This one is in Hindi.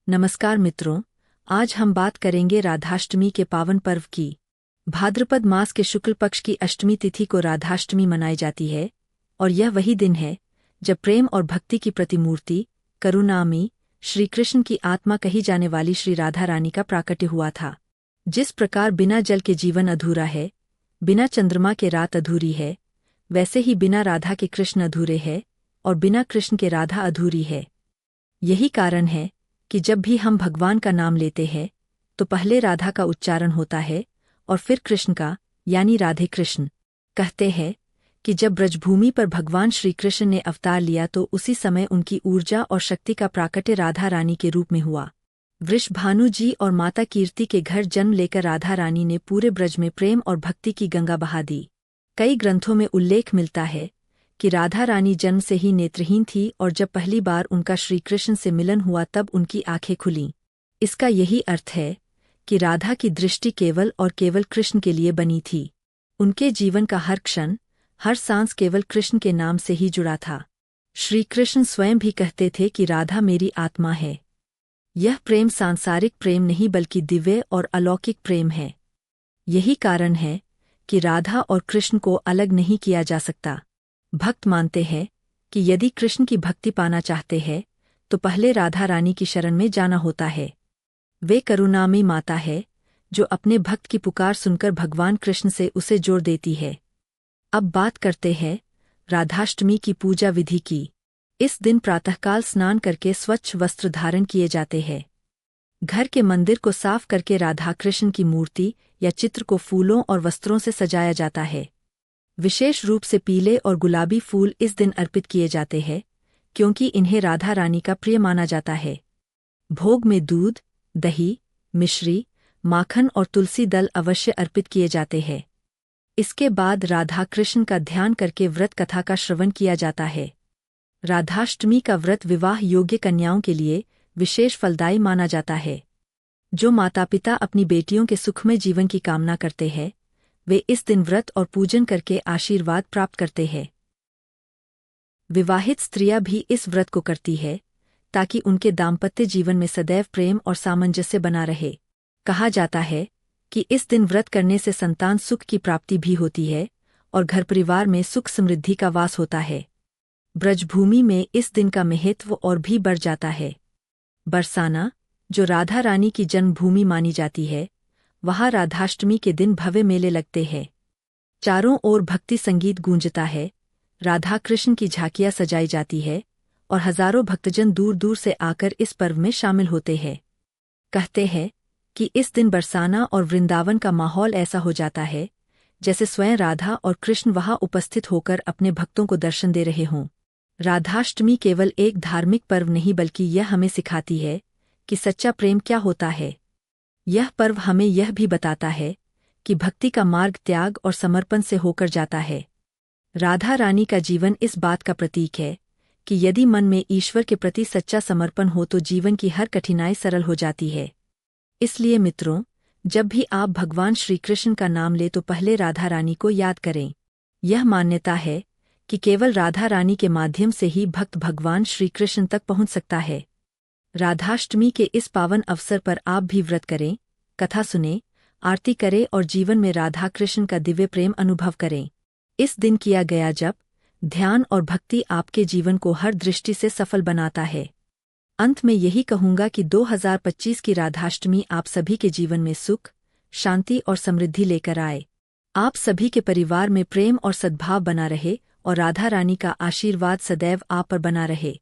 नमस्कार मित्रों, आज हम बात करेंगे राधाष्टमी के पावन पर्व की। भाद्रपद मास के शुक्ल पक्ष की अष्टमी तिथि को राधाष्टमी मनाई जाती है और यह वही दिन है जब प्रेम और भक्ति की प्रतिमूर्ति करुणामयी श्री कृष्ण की आत्मा कही जाने वाली श्री राधा रानी का प्राकट्य हुआ था। जिस प्रकार बिना जल के जीवन अधूरा है, बिना चंद्रमा के रात अधूरी है, वैसे ही बिना राधा के कृष्ण अधूरे है और बिना कृष्ण के राधा अधूरी है। यही कारण है कि जब भी हम भगवान का नाम लेते हैं तो पहले राधा का उच्चारण होता है और फिर कृष्ण का, यानी राधे कृष्ण। कहते हैं कि जब ब्रजभूमि पर भगवान श्री कृष्ण ने अवतार लिया तो उसी समय उनकी ऊर्जा और शक्ति का प्राकट्य राधा रानी के रूप में हुआ। वृषभानु जी और माता कीर्ति के घर जन्म लेकर राधा रानी ने पूरे ब्रज में प्रेम और भक्ति की गंगा बहा दी। कई ग्रंथों में उल्लेख मिलता है कि राधा रानी जन्म से ही नेत्रहीन थी और जब पहली बार उनका श्री कृष्ण से मिलन हुआ तब उनकी आंखें खुलीं। इसका यही अर्थ है कि राधा की दृष्टि केवल और केवल कृष्ण के लिए बनी थी। उनके जीवन का हर क्षण, हर सांस केवल कृष्ण के नाम से ही जुड़ा था। श्री कृष्ण स्वयं भी कहते थे कि राधा मेरी आत्मा है। यह प्रेम सांसारिक प्रेम नहीं बल्कि दिव्य और अलौकिक प्रेम है। यही कारण है कि राधा और कृष्ण को अलग नहीं किया जा सकता। भक्त मानते हैं कि यदि कृष्ण की भक्ति पाना चाहते हैं तो पहले राधा रानी की शरण में जाना होता है। वे करुणामयी माता है जो अपने भक्त की पुकार सुनकर भगवान कृष्ण से उसे जोड़ देती है। अब बात करते हैं राधाष्टमी की पूजा विधि की। इस दिन प्रातःकाल स्नान करके स्वच्छ वस्त्र धारण किए जाते हैं। घर के मंदिर को साफ करके राधा कृष्ण की मूर्ति या चित्र को फूलों और वस्त्रों से सजाया जाता है। विशेष रूप से पीले और गुलाबी फूल इस दिन अर्पित किए जाते हैं क्योंकि इन्हें राधा रानी का प्रिय माना जाता है। भोग में दूध, दही, मिश्री, माखन और तुलसी दल अवश्य अर्पित किए जाते हैं। इसके बाद राधा कृष्ण का ध्यान करके व्रत कथा का श्रवण किया जाता है। राधाष्टमी का व्रत विवाह योग्य कन्याओं के लिए विशेष फलदायी माना जाता है। जो माता पिता अपनी बेटियों के सुखमय जीवन की कामना करते हैं वे इस दिन व्रत और पूजन करके आशीर्वाद प्राप्त करते हैं। विवाहित स्त्रियां भी इस व्रत को करती है ताकि उनके दाम्पत्य जीवन में सदैव प्रेम और सामंजस्य बना रहे। कहा जाता है कि इस दिन व्रत करने से संतान सुख की प्राप्ति भी होती है और घर परिवार में सुख समृद्धि का वास होता है। ब्रजभूमि में इस दिन का महत्व और भी बढ़ जाता है। बरसाना, जो राधा रानी की जन्मभूमि मानी जाती है, वहाँ राधाष्टमी के दिन भव्य मेले लगते हैं। चारों ओर भक्ति संगीत गूंजता है, राधा कृष्ण की झांकियाँ सजाई जाती है और हजारों भक्तजन दूर दूर से आकर इस पर्व में शामिल होते हैं। कहते हैं कि इस दिन बरसाना और वृंदावन का माहौल ऐसा हो जाता है जैसे स्वयं राधा और कृष्ण वहाँ उपस्थित होकर अपने भक्तों को दर्शन दे रहे हों। राधाष्टमी केवल एक धार्मिक पर्व नहीं बल्कि यह हमें सिखाती है कि सच्चा प्रेम क्या होता है। यह पर्व हमें यह भी बताता है कि भक्ति का मार्ग त्याग और समर्पण से होकर जाता है। राधा रानी का जीवन इस बात का प्रतीक है कि यदि मन में ईश्वर के प्रति सच्चा समर्पण हो तो जीवन की हर कठिनाई सरल हो जाती है। इसलिए मित्रों, जब भी आप भगवान श्री कृष्ण का नाम ले तो पहले राधा रानी को याद करें। यह मान्यता है कि केवल राधा रानी के माध्यम से ही भक्त भगवान श्री कृष्ण तक पहुंच सकता है। राधाष्टमी के इस पावन अवसर पर आप भी व्रत करें, कथा सुनें, आरती करें और जीवन में राधा कृष्ण का दिव्य प्रेम अनुभव करें। इस दिन किया गया जप, ध्यान और भक्ति आपके जीवन को हर दृष्टि से सफल बनाता है। अंत में यही कहूंगा कि 2025 की राधाष्टमी आप सभी के जीवन में सुख, शांति और समृद्धि लेकर आए। आप सभी के परिवार में प्रेम और सद्भाव बना रहे और राधा रानी का आशीर्वाद सदैव आप पर बना रहे।